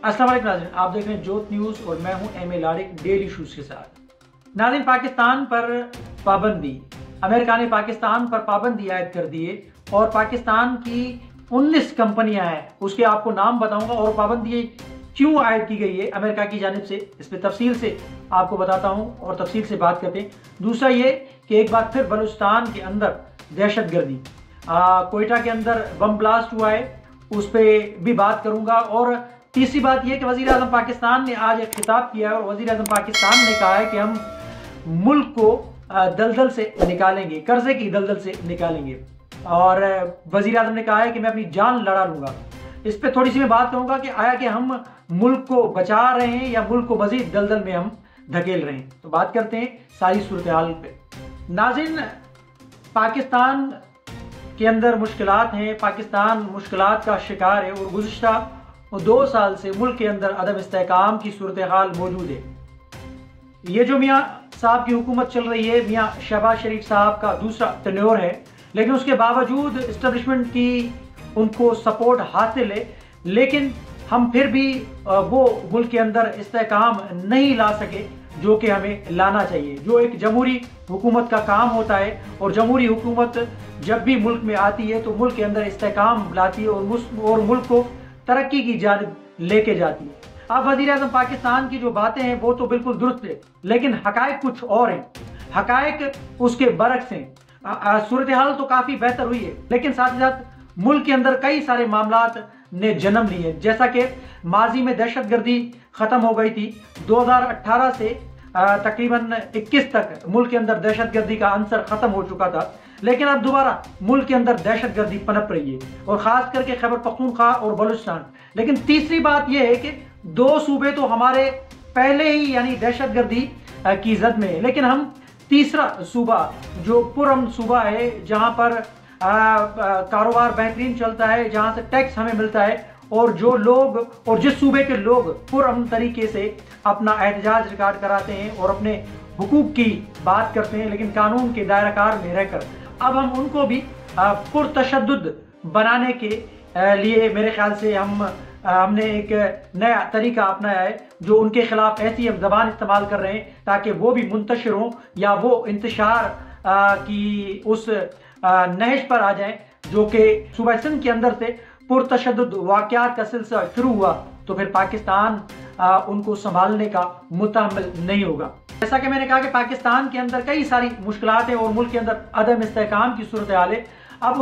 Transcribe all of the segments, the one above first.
अस्सलाम वालेकुम नाज़रीन, आप देख रहे हैं जोत न्यूज़ और मैं हूं एम ए लारिक डेली इशूज़ के साथ। नाज़रीन, पाकिस्तान पर पाबंदी, अमेरिका ने पाकिस्तान पर पाबंदी आयद कर दी है और पाकिस्तान की 19 कंपनियां हैं, उसके आपको नाम बताऊंगा और पाबंदी क्यों आयद की गई है अमेरिका की जानिब से, इस पर तफसील से आपको बताता हूं और तफसील से बात करते हैं। दूसरा ये कि एक बार फिर बलूचिस्तान के अंदर दहशत गर्दी, कोयटा के अंदर बम ब्लास्ट हुआ है, उस पर भी बात करूंगा। और तीसरी बात यह कि वज़ीर आज़म पाकिस्तान ने आज एक खिताब किया है और वज़ीर आज़म पाकिस्तान ने कहा है कि हम मुल्क को दलदल से निकालेंगे, कर्जे की दलदल से निकालेंगे। और वज़ीर आज़म ने कहा है कि मैं अपनी जान लड़ा लूँगा। इस पर थोड़ी सी मैं बात करूँगा कि आया कि हम मुल्क को बचा रहे हैं या मुल्क को मज़ीद दलदल में हम धकेल रहे हैं। तो बात करते हैं सारी सूरत हाल पे। नाज़रीन, पाकिस्तान के अंदर मुश्किलात हैं, पाकिस्तान मुश्किलात का शिकार है और गुज़िश्ता 2 साल से मुल्क के अंदर अदम इस्तेहकाम की सूरत हाल मौजूद है। ये जो मियाँ साहब की हुकूमत चल रही है, मियाँ शहबाज शरीफ साहब का दूसरा टेन्योर है, लेकिन उसके बावजूद इस्टेब्लिशमेंट की उनको सपोर्ट हासिल है, लेकिन हम फिर भी वो मुल्क के अंदर इस्तेहकाम नहीं ला सके जो कि हमें लाना चाहिए, जो एक जमहूरी हुकूमत का काम होता है। और जमहूरी हुकूमत जब भी मुल्क में आती है तो मुल्क के अंदर इस्तेहकाम लाती है और मुल्क को तरक्की की जानिब लेके जाती है। अब वज़ीर आज़म पाकिस्तान की जो बातें हैं वो तो बिल्कुल दुरुस्त है, लेकिन हकायक कुछ और हैं, हकायक उसके बरक्स हैं। सूरत हाल तो काफ़ी बेहतर हुई है, लेकिन साथ ही साथ मुल्क के अंदर कई सारे मामलात ने जन्म लिए, जैसा कि माजी में दहशत गर्दी ख़त्म हो गई थी। 2018 से तकरीबन 21 तक मुल्क के अंदर दहशत गर्दी का अंसर ख़त्म हो चुका था, लेकिन अब दोबारा मुल्क के अंदर दहशत गर्दी पनप रही है, और ख़ास करके खैबर पख्तूनख्वा और बलूचिस्तान। लेकिन तीसरी बात यह है कि 2 सूबे तो हमारे पहले ही यानी दहशत गर्दी की जद में है, लेकिन हम तीसरा सूबा जो पुरअमन सूबा है, जहाँ पर कारोबार बेहतरीन चलता है, जहाँ से टैक्स हमें मिलता है, और जो लोग और जिस सूबे के लोग पुरअमन तरीके से अपना एहतजाज रिकॉर्ड कराते हैं और अपने हुकूक की बात करते हैं, लेकिन कानून के दायराकार में रहकर, अब हम उनको भी पुरतशद्दुद बनाने के लिए मेरे ख्याल से हमने एक नया तरीका अपनाया है, जो उनके खिलाफ ऐसी हम ज़बान इस्तेमाल कर रहे हैं ताकि वो भी मुंतशिर हों या वो इंतशार की उस नहज पर आ जाएं, जो कि सूबा सिंध के अंदर से पुरतशद्दुद वाक़यात का सिलसिला शुरू हुआ तो फिर पाकिस्तान उनको संभालने का मुतहम्मिल नहीं होगा। जैसा कि मैंने कहा कि पाकिस्तान के अंदर कई सारी मुश्किलात हैं और मुल्क के अंदर अदम इस्तेहकाम की सूरत हाल है। अब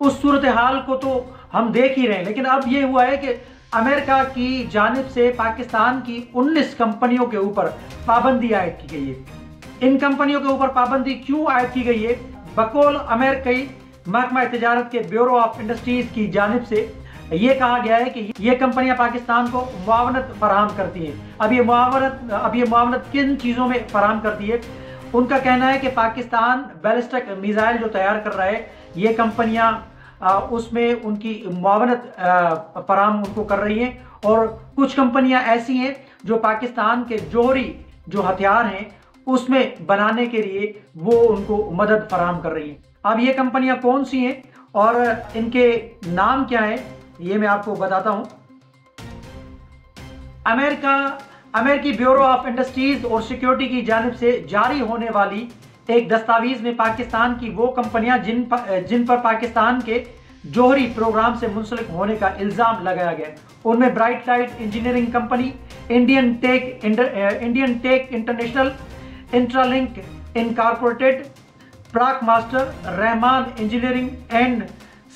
उस सूरत हाल को तो हम देख ही रहे हैं, लेकिन अब ये हुआ है कि अमेरिका की जानिब से पाकिस्तान की 19 कंपनियों के ऊपर पाबंदी आयद की गई है। इन कंपनियों के ऊपर पाबंदी क्यों आयद की गई है? बकौल अमेरिकी महकमा तजारत के ब्यूरो ऑफ इंडस्ट्रीज की जानिब से ये कहा गया है कि ये कंपनियां पाकिस्तान को मुआवनत फराहम करती हैं। अब ये मुआवनत किन चीज़ों में फराहम करती है? उनका कहना है कि पाकिस्तान बैलिस्टिक मिसाइल जो तैयार कर रहा है, ये कंपनियां उसमें उनकी मुआवनत फराहम उनको कर रही हैं, और कुछ कंपनियां ऐसी हैं जो पाकिस्तान के जोहरी जो हथियार हैं उसमें बनाने के लिए वो उनको मदद फराहम कर रही हैं। अब ये कंपनियां कौन सी हैं और इनके नाम क्या है, ये मैं आपको बताता हूं। अमेरिकी ब्यूरो ऑफ इंडस्ट्रीज और सिक्योरिटी की जानिब से जारी होने वाली एक दस्तावेज में पाकिस्तान की वो कंपनियां जिन पर पाकिस्तान के जोहरी प्रोग्राम से मुंसलिक होने का इल्ज़ाम लगाया गया, उनमें bright light engineering company, Indian tech international, intralink incorporated, प्राक master, Rahman engineering and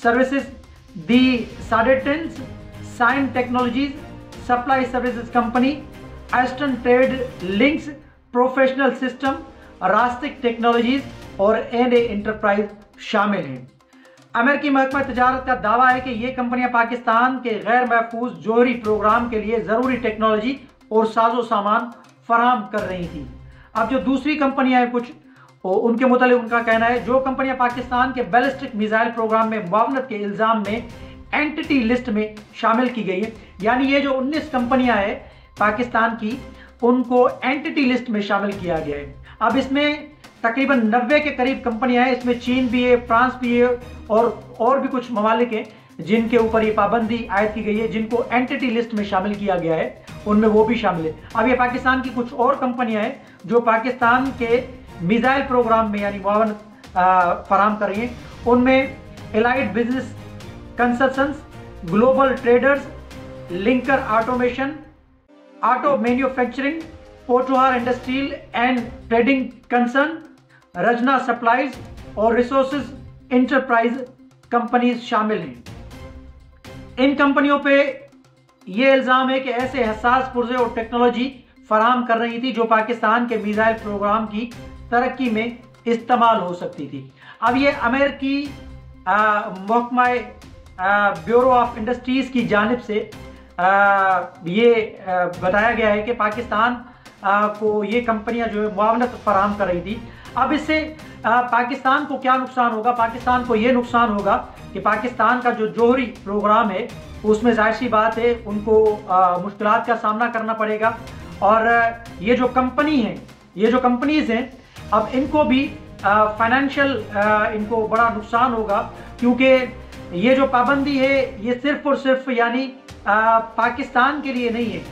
services, the साडेटेंस, sign technologies, supply services company, eastern trade links, professional system, रास्टिक टेक्नोलॉजीज और एनए इंटरप्राइज शामिल हैं। अमेरिकी महकमा तजारत का दावा है कि ये कंपनियां पाकिस्तान के गैर महफूज जोहरी प्रोग्राम के लिए ज़रूरी टेक्नोलॉजी और साजो सामान फराहम कर रही थी। अब जो दूसरी कंपनियां हैं कुछ, उनके मुतालिक उनका कहना है जो कंपनियां पाकिस्तान के बैलिस्टिक मिसाइल प्रोग्राम में मुआवनत के इल्ज़ाम में एंटिटी लिस्ट में शामिल की गई है, यानी ये जो 19 कंपनियां हैं पाकिस्तान की, उनको एंटिटी लिस्ट में शामिल किया गया है। अब इसमें तकरीबन 90 के करीब कंपनियां हैं, इसमें चीन भी है, फ्रांस भी है और भी कुछ ममालिक हैं, जिनके ऊपर ये पाबंदी आयद की गई है, जिनको एंटिटी लिस्ट में शामिल किया गया है, उनमें वो भी शामिल है। अब ये पाकिस्तान की कुछ और कंपनियां हैं जो पाकिस्तान के मिसाइल प्रोग्राम में यानी मुआवनत फराहम कर रही हैं। उनमें allied business consultants, global traders, linker automation, auto manufacturing, Potohar industrial and trading concern, रजना सप्लाईज और रिसोर्सेज इंटरप्राइज कंपनीज शामिल हैं। इन कंपनियों पे ये इल्ज़ाम है कि ऐसे हसास पुर्जे और टेक्नोलॉजी फराहम कर रही थी जो पाकिस्तान के मिसाइल प्रोग्राम की तरक्की में इस्तेमाल हो सकती थी। अब ये अमेरिकी महकमा ब्यूरो ऑफ इंडस्ट्रीज़ की जानिब से ये बताया गया है कि पाकिस्तान को ये कंपनियां जो है मुआवनत फराहम कर रही थी। अब इससे पाकिस्तान को क्या नुकसान होगा? पाकिस्तान को ये नुकसान होगा कि पाकिस्तान का जो जोहरी प्रोग्राम है उसमें जाहिर सी बात है उनको मुश्किलात का सामना करना पड़ेगा। और ये जो कंपनी है, ये जो कंपनीज हैं, अब इनको भी फाइनेंशियल इनको बड़ा नुकसान होगा, क्योंकि ये जो पाबंदी है ये सिर्फ और सिर्फ यानी पाकिस्तान के लिए नहीं है।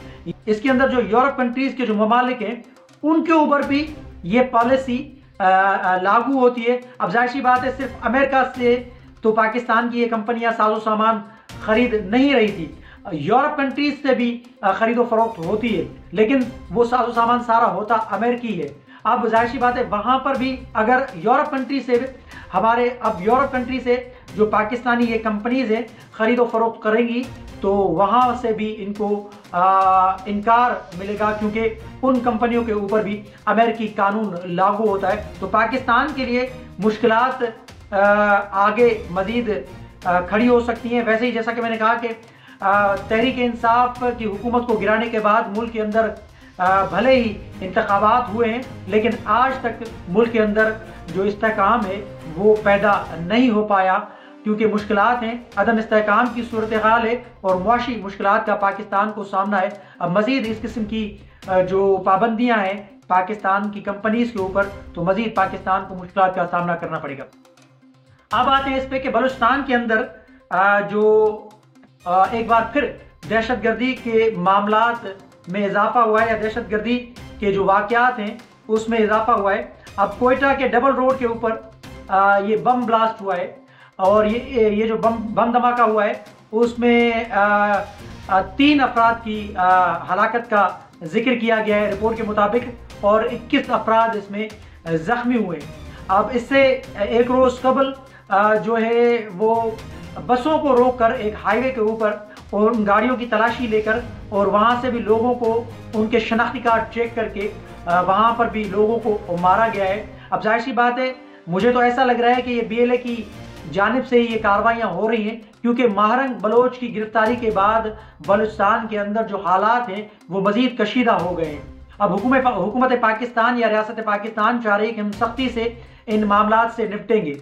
इसके अंदर जो यूरोप कंट्रीज के जो ममालिक हैं उनके ऊपर भी ये पॉलिसी लागू होती है। अब जाहिर सी बात है सिर्फ अमेरिका से तो पाकिस्तान की ये कंपनियां साजो सामान खरीद नहीं रही थी, यूरोप कंट्रीज से भी खरीदो फरोख्त होती है, लेकिन वो साजो सामान सारा होता अमेरिकी है। अब जाहिर सी बात है वहाँ पर भी अगर यूरोप कंट्री से अब यूरोप कंट्री से जो पाकिस्तानी ये कंपनीज है खरीदो फरोख्त करेंगी तो वहाँ से भी इनको इनकार मिलेगा, क्योंकि उन कंपनियों के ऊपर भी अमेरिकी कानून लागू होता है। तो पाकिस्तान के लिए मुश्किलात आगे मजीद खड़ी हो सकती हैं। वैसे ही जैसा कि मैंने कहा कि तहरीक इंसाफ की हुकूमत को गिराने के बाद मुल्क के अंदर भले ही इंतखाबात हुए हैं, लेकिन आज तक मुल्क के अंदर जो इस्तेहकाम है वो पैदा नहीं हो पाया, क्योंकि मुश्किलात हैं, अदम इस्तेहकाम की सूरत हाल है और मुआशी मुश्किलात का पाकिस्तान को सामना है। अब मज़ीद इस किस्म की जो पाबंदियाँ हैं पाकिस्तान की कंपनीज के ऊपर, तो मज़ीद पाकिस्तान को मुश्किलात का सामना करना पड़ेगा। अब आते हैं इस पे कि बलूचिस्तान के अंदर जो एक बार फिर दहशतगर्दी के मामलात में इजाफा हुआ है, या दहशतगर्दी के जो वाक़यात हैं उसमें इजाफा हुआ है। अब कोयटा के डबल रोड के ऊपर ये बम ब्लास्ट हुआ है और ये जो बम धमाका हुआ है उसमें 3 अफराद की हलाकत का जिक्र किया गया है रिपोर्ट के मुताबिक, और 21 अफराद इसमें ज़ख्मी हुए। अब इससे एक रोज़ कबल जो है वो बसों को रोककर एक हाईवे के ऊपर और उन गाड़ियों की तलाशी लेकर और वहाँ से भी लोगों को उनके शनाख्ती कार्ड चेक करके वहाँ पर भी लोगों को मारा गया है। अब जाहिर सी बात है, मुझे तो ऐसा लग रहा है कि ये BLA की जानिब से ये कार्रवाइयाँ हो रही हैं, क्योंकि महारंग बलोच की गिरफ्तारी के बाद बलूचिस्तान के अंदर जो हालात हैं वो मज़ीद कशीदा हो गए हैं। अब हुकूमत पाकिस्तान या रियासत पाकिस्तान चाह रही है कि हम सख्ती से इन मामलात से निपटेंगे।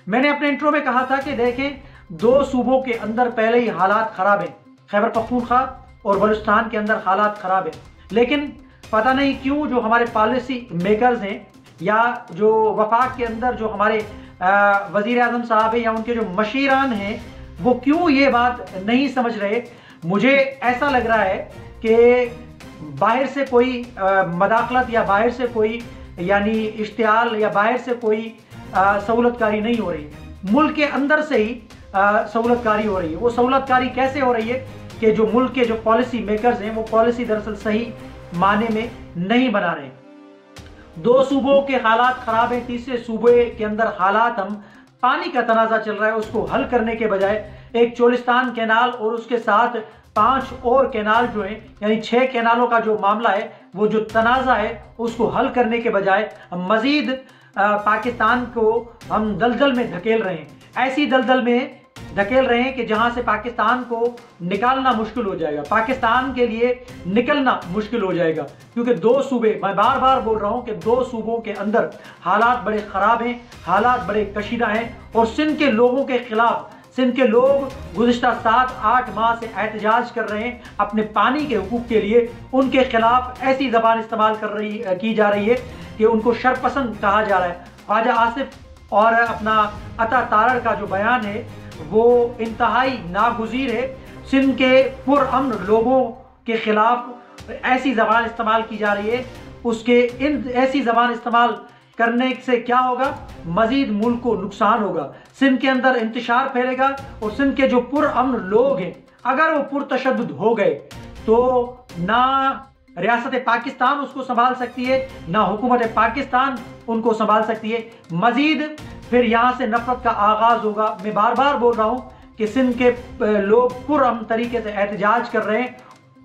मैंने अपने इंट्रो में कहा था कि देखें, 2 सूबों के अंदर पहले ही हालात ख़राब हैं, खैबर पख्तूनख्वा और बलूचिस्तान के अंदर हालात ख़राब हैं, लेकिन पता नहीं क्यों जो हमारे पॉलिसी मेकर्स हैं या जो वफाक के अंदर जो हमारे वज़ीर आज़म साहब हैं या उनके जो मशीरान हैं वो क्यों ये बात नहीं समझ रहे। मुझे ऐसा लग रहा है कि बाहर से कोई मदाखलत या बाहर से कोई यानी इश्तियाल या बाहर से कोई सहूलतकारी नहीं हो रही, मुल्क के अंदर से ही सहूलतकारी हो रही है। वो सहूलतकारी कैसे हो रही है कि जो मुल्क के जो पॉलिसी मेकर्स हैं वो पॉलिसी दरअसल सही माने में नहीं बना रहे। 2 सूबों के हालात ख़राब हैं, तीसरे सूबे के अंदर हालात हम पानी का तनाज़ा चल रहा है, उसको हल करने के बजाय एक चोलिस्तान कैनाल और उसके साथ 5 और कैनाल जो हैं यानी 6 कैनालों का जो मामला है, वो जो तनाज़ा है उसको हल करने के बजाय मज़ीद पाकिस्तान को हम दलदल में धकेल रहे हैं। ऐसी दलदल में धकेल रहे हैं कि जहां से पाकिस्तान को निकालना मुश्किल हो जाएगा, पाकिस्तान के लिए निकलना मुश्किल हो जाएगा, क्योंकि 2 सूबे, मैं बार बार बोल रहा हूं कि 2 सूबों के अंदर हालात बड़े ख़राब हैं, हालात बड़े कशीदा हैं। और सिंध के लोगों के खिलाफ, सिंध के लोग गुज़िश्ता 7-8 माह से एहतजाज कर रहे हैं अपने पानी के हुकूक के लिए। उनके खिलाफ ऐसी ज़बान इस्तेमाल की जा रही है कि उनको शरपसंद कहा जा रहा है। ख्वाजा आसिफ और अपना अता तारड़ का जो बयान है वो इंतहाई नागुज़ीर है। सिंध के पुरअमन लोगों के खिलाफ ऐसी ज़बान इस्तेमाल की जा रही है, उसके ऐसी ज़बान इस्तेमाल करने से क्या होगा, मजीद मुल्क को नुकसान होगा। सिंध के अंदर इंतशार फैलेगा और सिंध के जो पुरअमन लोग हैं अगर वो पुरतशद्दुद हो गए तो ना रियासत पाकिस्तान उसको संभाल सकती है, ना हुकूमत पाकिस्तान उनको संभाल सकती है। मजीद फिर यहाँ से नफरत का आगाज होगा। मैं बार बार बोल रहा हूँ कि सिंध के लोग पुरअमन तरीके से एहतजाज कर रहे हैं।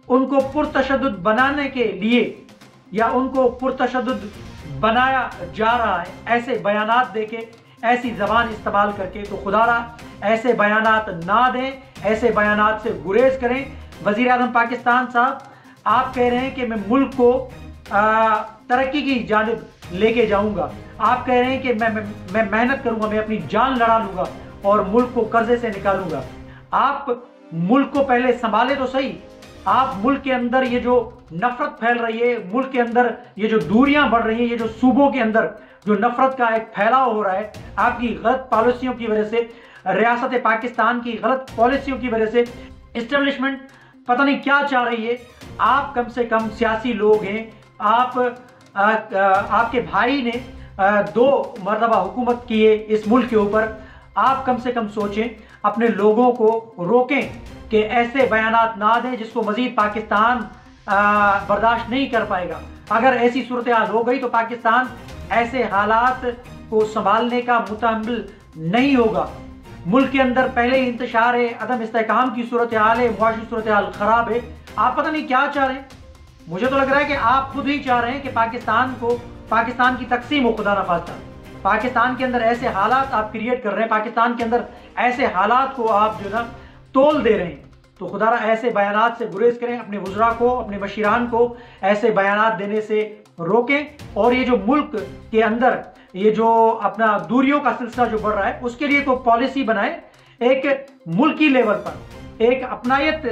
उनको पुरतशद्दुद बनाने के लिए या उनको पुरतशद्दुद बनाया जा रहा है ऐसे बयानात देके, ऐसी ज़बान इस्तेमाल करके। तो खुदारा ऐसे बयानात ना दें, ऐसे बयानात से गुरेज करें। वज़ीर आज़म पाकिस्तान साहब, आप कह रहे हैं कि मैं मुल्क को तरक्की की जानिब लेके जाऊंगा, आप कह रहे हैं कि मैं मेहनत करूंगा, मैं अपनी जान लड़ा लूंगा और मुल्क को कर्जे से निकालूंगा। आप मुल्क को पहले संभाले तो सही। आप मुल्क के अंदर ये जो नफरत फैल रही है, मुल्क के अंदर ये जो दूरियां बढ़ रही हैं, ये जो सूबों के अंदर जो नफरत का एक फैलाव हो रहा है आपकी गलत पॉलिसियों की वजह से, रियासत पाकिस्तान की गलत पॉलिसियों की वजह से, इस्टेब्लिशमेंट पता नहीं क्या चाह रही है। आप कम से कम सियासी लोग हैं, आपके भाई ने 2 मरतबा हुकूमत की है इस मुल्क के ऊपर। आप कम से कम सोचें, अपने लोगों को रोकें कि ऐसे बयानात ना दें जिसको मजीद पाकिस्तान बर्दाश्त नहीं कर पाएगा। अगर ऐसी सूरत हाल हो गई तो पाकिस्तान ऐसे हालात को संभालने का मुतहम्मिल नहीं होगा। मुल्क के अंदर पहले ही इंतशार है, अदम इस्तेहकाम की सूरत हाल है, मुआशी सूरत हाल खराब है। आप पता नहीं क्या चाह रहे हैं। मुझे तो लग रहा है कि आप खुद ही चाह रहे हैं कि पाकिस्तान की तकसीम हो, खुदा न खास्ता। पाकिस्तान के अंदर ऐसे हालात आप क्रिएट कर रहे हैं, पाकिस्तान के अंदर ऐसे हालात को आप जो ना तोल दे रहे हैं। तो खुदारा ऐसे बयानात से गुरेज करें, अपने वज़रा को, अपने मशीरान को ऐसे बयानात देने से रोकें। और ये जो मुल्क के अंदर ये जो अपना दूरियों का सिलसिला जो बढ़ रहा है उसके लिए तो पॉलिसी बनाएं, एक मुल्की लेवल पर एक अपनायत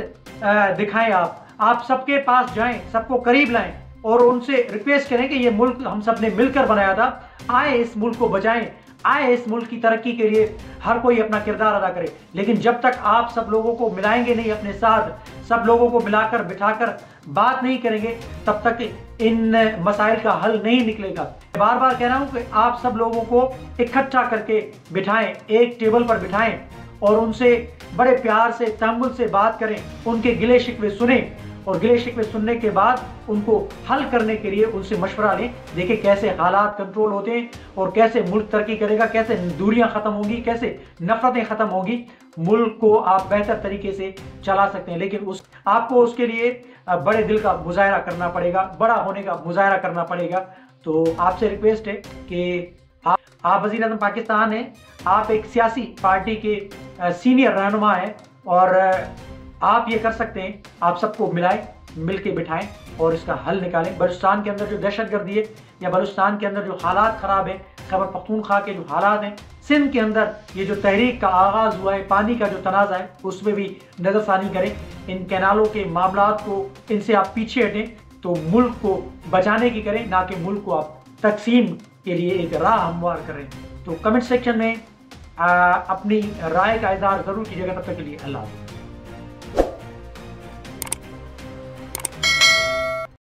दिखाएं। आप सबके पास जाएं, सबको करीब लाएं और उनसे रिक्वेस्ट करें कि ये मुल्क हम सब ने मिलकर बनाया था, आए इस मुल्क को बचाएं, आए इस मुल्क की तरक्की के लिए हर कोई अपना किरदार अदा करे। लेकिन जब तक आप सब लोगों को मिलाएंगे नहीं अपने साथ, सब लोगों को मिलाकर बिठाकर बात नहीं करेंगे, तब तक इन मसाइल का हल नहीं निकलेगा। बार बार कह रहा हूं कि आप सब लोगों को इकट्ठा करके बिठाएं, एक टेबल पर बिठाएं और उनसे बड़े प्यार से, तहम्मुल से बात करें, उनके गिले शिकवे सुने और गिले शिकवे सुनने के बाद उनको हल करने के लिए उनसे मशवरा लें। देखिए कैसे हालात कंट्रोल होते हैं और कैसे मुल्क तरक्की करेगा, कैसे दूरियां खत्म होंगी, कैसे नफरतें खत्म होंगी। मुल्क को आप बेहतर तरीके से चला सकते हैं, लेकिन आपको उसके लिए बड़े दिल का मुजाहरा करना पड़ेगा, बड़ा होने का मुजाहरा करना पड़ेगा। तो आपसे रिक्वेस्ट है कि आप वज़ीर आज़म पाकिस्तान हैं, आप एक सियासी पार्टी के सीनियर रहनुमा हैं और आप ये कर सकते हैं, आप सबको मिलाएं, मिल के बिठाएं और इसका हल निकालें। बलूचिस्तान के अंदर जो दहशतगर्दी है या बलूचिस्तान के अंदर जो हालात ख़राब हैं, खैबर पख्तूनख्वा के जो हालात हैं, सिंध के अंदर ये जो तहरीक का आगाज़ हुआ है, पानी का जो तनाज़ा है, उसमें भी नज़रसानी करें। इन कैनालों के मामलात को, इनसे आप पीछे हटें तो मुल्क को बचाने की करें, ना कि मुल्क को आप तकसीम के लिए एक राह हमवार करें। तो कमेंट सेक्शन में अपनी राय का इज़हार ज़रूर कीजिएगा। तब तक के लिए अल्लाह।